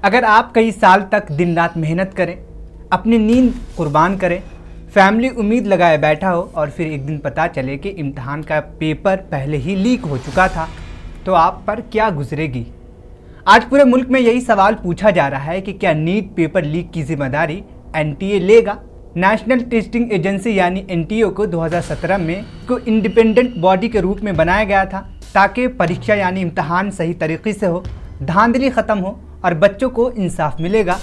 अगर आप कई साल तक दिन रात मेहनत करें, अपनी नींद कुर्बान करें, फैमिली उम्मीद लगाए बैठा हो और फिर एक दिन पता चले कि इम्तहान का पेपर पहले ही लीक हो चुका था, तो आप पर क्या गुजरेगी। आज पूरे मुल्क में यही सवाल पूछा जा रहा है कि क्या नीट पेपर लीक की जिम्मेदारी एनटीए लेगा। नेशनल टेस्टिंग एजेंसी यानी एनटीए को 2017 में को इंडिपेंडेंट बॉडी के रूप में बनाया गया था ताकि परीक्षा यानी इम्तहान सही तरीके से हो, धांधली ख़त्म हो और बच्चों को इंसाफ मिलेगा।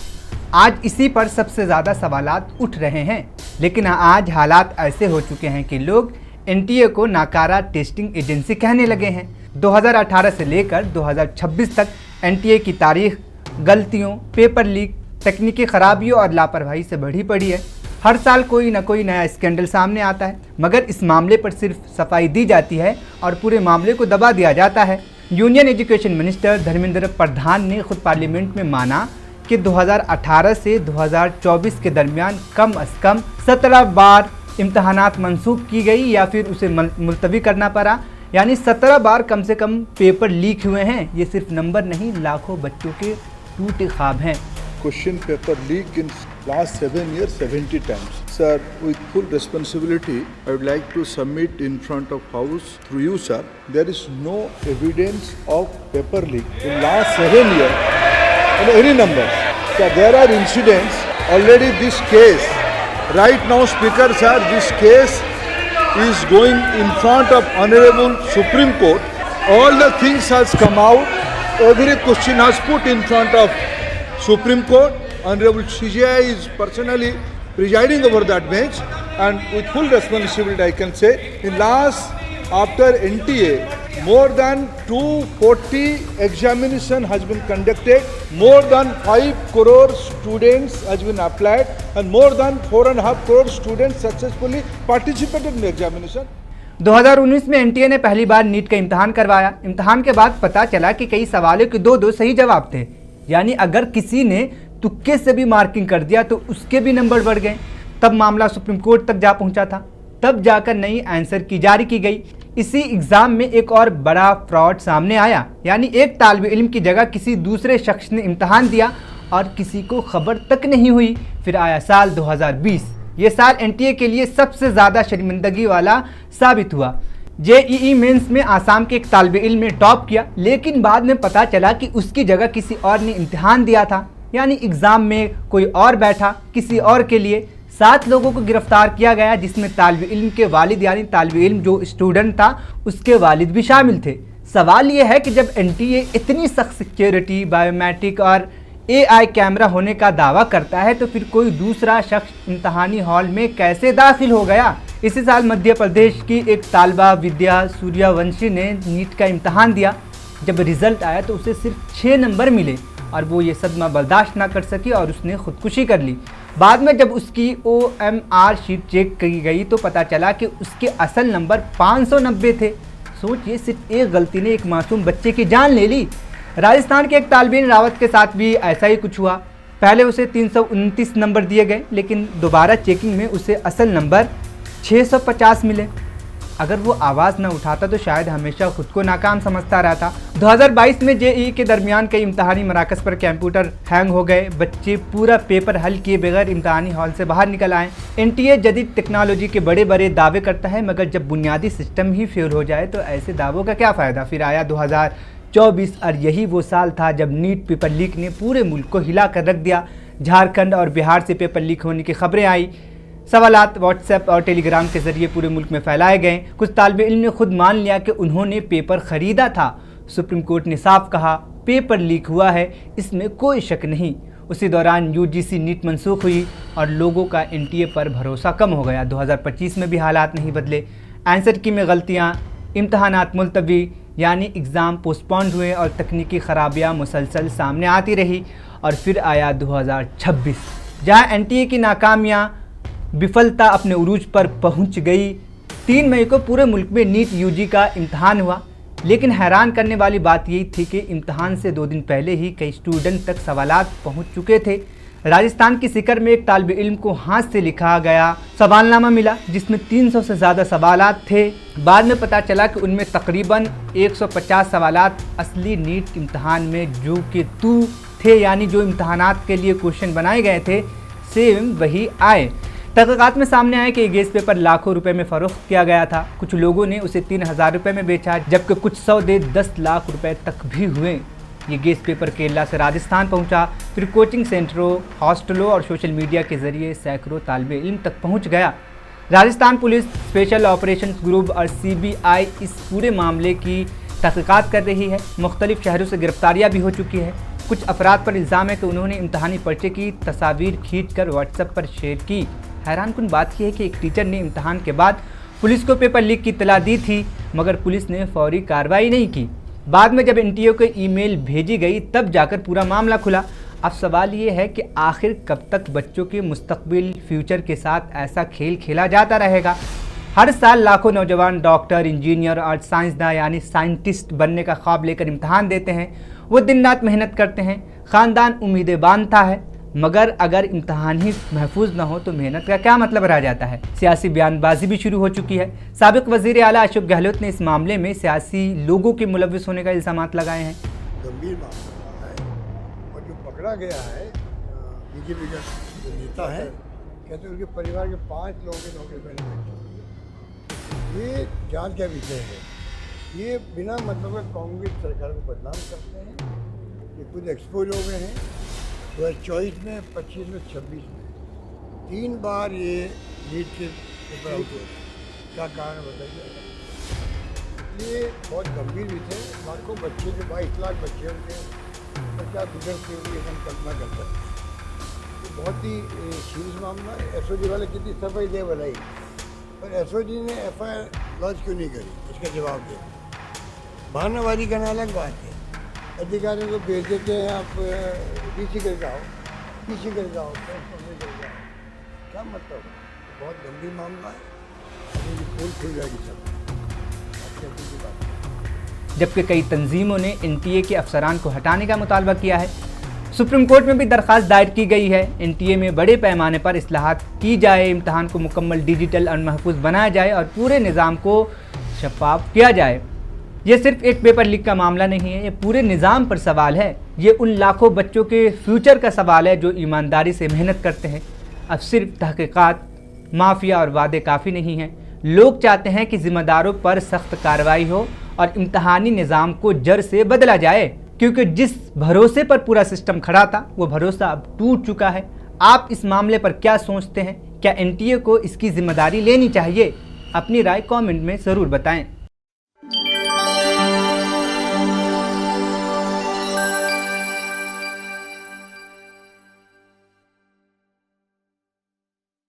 आज इसी पर सबसे ज़्यादा सवालात उठ रहे हैं, लेकिन आज हालात ऐसे हो चुके हैं कि लोग एनटीए को नाकारा टेस्टिंग एजेंसी कहने लगे हैं। 2018 से लेकर 2026 तक एनटीए की तारीख गलतियों, पेपर लीक, तकनीकी खराबियों और लापरवाही से बढ़ी पड़ी है। हर साल कोई न कोई नया स्कैंडल सामने आता है, मगर इस मामले पर सिर्फ सफाई दी जाती है और पूरे मामले को दबा दिया जाता है। Union education minister Dharmendra Pradhan ने खुद पार्लियामेंट में माना कि 2018 से 2024 के दरमियान कम से कम 17 बार इम्तहानात मनसूख की गई या फिर उसे मुलतवी करना पड़ा, यानी 17 बार कम से कम पेपर लीक हुए हैं। ये सिर्फ नंबर नहीं, लाखों बच्चों के टूटे ख्वाब हैं। Question paper leak in last 7 years 70 times. Sir, with full responsibility, I would like to submit in front of House through you, sir. There is no evidence of paper leak in last 7 years on any numbers. Sir, there are incidents already. This case right now, Speaker, sir, this case is going in front of Honorable Supreme Court. All the things has come out. Every question has put in front of Supreme Court. Honorable CJI is personally presiding over that bench, and with full responsibility I can say, in last after NTA, more than 240 examination has been conducted, more than 5 crore students has been applied, and more than 4.5 crore students successfully participated in the examination. 2019 में NTA ने पहली बार NEET का इम्तहान करवाया। इम्तहान के बाद पता चला कि कई सवालों के दो सही जवाब थे, यानी अगर किसी ने तुक्के से भी मार्किंग कर दिया तो उसके भी नंबर बढ़ गए। तब मामला सुप्रीम कोर्ट तक जा पहुंचा था, तब जाकर नई आंसर की जारी की गई। इसी एग्ज़ाम में एक और बड़ा फ्रॉड सामने आया, यानी एक तालिब इल्म की जगह किसी दूसरे शख्स ने इम्तहान दिया और किसी को खबर तक नहीं हुई। फिर आया साल 2020। ये साल एनटीए के लिए सबसे ज़्यादा शर्मिंदगी वाला साबित हुआ। जेईई मेंस में आसाम के एक तालिब इल्म ने टॉप किया, लेकिन बाद में पता चला कि उसकी जगह किसी और ने इम्तिहान दिया था, यानी एग्ज़ाम में कोई और बैठा किसी और के लिए। 7 लोगों को गिरफ्तार किया गया, जिसमें तालिब इल्म के वालिद यानी तालिब इल्म जो स्टूडेंट था उसके वालिद भी शामिल थे। सवाल ये है कि जब एनटीए इतनी सख्त सिक्योरिटी, बायोमेट्रिक और एआई कैमरा होने का दावा करता है, तो फिर कोई दूसरा शख्स इम्तहानी हॉल में कैसे दाखिल हो गया। इसी साल मध्य प्रदेश की एक तालबा विद्या सूर्यवंशी ने नीट का इम्तहान दिया। जब रिजल्ट आया तो उसे सिर्फ 6 नंबर मिले और वो ये सदमा बर्दाश्त ना कर सकी और उसने खुदकुशी कर ली। बाद में जब उसकी OMR शीट चेक की गई तो पता चला कि उसके असल नंबर 590 थे। सोचिए, सिर्फ एक गलती ने एक मासूम बच्चे की जान ले ली। राजस्थान के एक तालिब रावत के साथ भी ऐसा ही कुछ हुआ। पहले उसे 329 नंबर दिए गए, लेकिन दोबारा चेकिंग में उसे असल नंबर 650 मिले। अगर वो आवाज़ न उठाता तो शायद हमेशा खुद को नाकाम समझता रहता। 2022 में जेईई के दरमियान कई इम्तहानी मराकज़ पर कंप्यूटर हैंग हो गए। बच्चे पूरा पेपर हल किए बगैर इम्तहानी हॉल से बाहर निकल आए। एनटीए जदीद टेक्नोलॉजी के बड़े बड़े दावे करता है, मगर जब बुनियादी सिस्टम ही फेल हो जाए तो ऐसे दावों का क्या फ़ायदा। फिर आया 2024 और यही वो साल था जब नीट पेपर लीक ने पूरे मुल्क को हिला कर रख दिया। झारखंड और बिहार से पेपर लीक होने की खबरें आई। सवालात व्हाट्सएप और टेलीग्राम के ज़रिए पूरे मुल्क में फैलाए गए। कुछ तालिब इल्म ने खुद मान लिया कि उन्होंने पेपर ख़रीदा था। सुप्रीम कोर्ट ने साफ कहा पेपर लीक हुआ है, इसमें कोई शक नहीं। उसी दौरान यूजीसी नीट मनसूख हुई और लोगों का एनटीए पर भरोसा कम हो गया। 2025 में भी हालात नहीं बदले। आंसर की में गलतियाँ, इम्तहानात मुलतवी यानी एग्ज़ाम पोस्टपोन्ड हुए और तकनीकी खराबियाँ मुसलसल सामने आती रही। और फिर आया 2026, जहाँ एनटीए की नाकामियाँ विफलता अपने उरूज पर पहुंच गई। 3 मई को पूरे मुल्क में नीट यूजी का इम्तहान हुआ, लेकिन हैरान करने वाली बात यही थी कि इम्तहान से 2 दिन पहले ही कई स्टूडेंट तक सवालात पहुंच चुके थे। राजस्थान की सीकर में एक तालिब इल्म को हाथ से लिखा गया सवालनामा मिला, जिसमें 300 से ज़्यादा सवालात थे। बाद में पता चला कि उनमें तकरीबन 150 सवालात असली नीट इम्तहान में जो कि तू थे, यानी जो इम्तहानात के लिए क्वेश्चन बनाए गए थे सेम वही आए। तहक़ीक़ात में सामने आया कि ये गैस पेपर लाखों रुपए में फ़रोख्त किया गया था। कुछ लोगों ने उसे 3000 रुपये में बेचा, जबकि कुछ सौदे 10 लाख रुपए तक भी हुए। ये गैस पेपर केरला से राजस्थान पहुंचा, फिर कोचिंग सेंटरों, हॉस्टलों और सोशल मीडिया के ज़रिए सैकड़ों तालिबे इल्म तक पहुंच गया। Rajasthan police, special operations group और CBI इस पूरे मामले की तहक़ीक़ात कर रही है। मुख्तलिफ शहरों से गिरफ्तारियाँ भी हो चुकी है। कुछ अफराद पर इल्ज़ाम है कि उन्होंने इम्तहानी पर्चे की तस्वीर खींचकर व्हाट्सएप पर शेयर की। हैरानकुन बात यह है कि एक टीचर ने इम्तहान के बाद पुलिस को पेपर लीक की इत्तला दी थी, मगर पुलिस ने फौरी कार्रवाई नहीं की। बाद में जब NTA को ईमेल भेजी गई तब जाकर पूरा मामला खुला। अब सवाल ये है कि आखिर कब तक बच्चों के मुस्तकबिल, फ्यूचर के साथ ऐसा खेल खेला जाता रहेगा। हर साल लाखों नौजवान डॉक्टर, इंजीनियर और साइंसदान यानी साइंटिस्ट बनने का ख्वाब लेकर इम्तहान देते हैं। वो दिन रात मेहनत करते हैं, ख़ानदान उम्मीदें बांधता है, मगर अगर इम्तहान ही महफूज न हो तो मेहनत का क्या मतलब रह जाता है। सियासी बयानबाजी भी शुरू हो चुकी है। साबिक़ वज़ीर आला अशोक गहलोत ने इस मामले में सियासी लोगों के मुलव्विस होने का इल्ज़ामात लगाए हैं। गंभीर मामला है और जो पकड़ा गया है BJP का जो नेता है, कहते हैं उनके परिवार के 5 लोगों की नौकरी पहले लग चुकी है। ये जांच का विषय है। ये बिना मतलब का कांग्रेस सरकार को बदनाम करते हैं। ये कुछ एक्सपोज हो गए हैं 2024 में, 25 में, 26 में 3 बार ये नीट के पेपर आउट हुए। क्या कारण बताइए। ये बहुत गंभीर विषय है। लाखों बच्चे जो 22 लाख बच्चे होंगे तो क्या गुजरते होंगे हम कल्पना कर सकते हैं। ये बहुत ही सीरियस मामला है। SOG वाले कितनी सफाई दे बनाई, पर SOG ने FIR लॉन्च क्यों नहीं करी, इसका जवाब दे। बहानाबाजी करना अलग बात है। अधिकारियों को भेज देते हैं, आप DC कर जाओ, PC कर जाओ, कर जाओ, क्या मतलब। बहुत गंभीर मामला है। अभी पोल खुल जाएगी सब। जबकि कई तंजीमों ने NTA के अफसरान को हटाने का मुतालबा किया है। सुप्रीम कोर्ट में भी दरख्वास्त दायर की गई है। NTA में बड़े पैमाने पर इस्लाहात की जाए, इम्तहान को मुकम्मल डिजिटल और महफूज बनाया जाए और पूरे निज़ाम को शफाफ किया जाए। ये सिर्फ एक पेपर लीक का मामला नहीं है, ये पूरे निज़ाम पर सवाल है। ये उन लाखों बच्चों के फ्यूचर का सवाल है जो ईमानदारी से मेहनत करते हैं। अब सिर्फ तहक़ीक़ात, माफिया और वादे काफ़ी नहीं हैं। लोग चाहते हैं कि ज़िम्मेदारों पर सख्त कार्रवाई हो और इम्तहानी निज़ाम को जड़ से बदला जाए, क्योंकि जिस भरोसे पर पूरा सिस्टम खड़ा था वो भरोसा अब टूट चुका है। आप इस मामले पर क्या सोचते हैं? क्या NTA को इसकी ज़िम्मेदारी लेनी चाहिए? अपनी राय कमेंट में ज़रूर बताएं।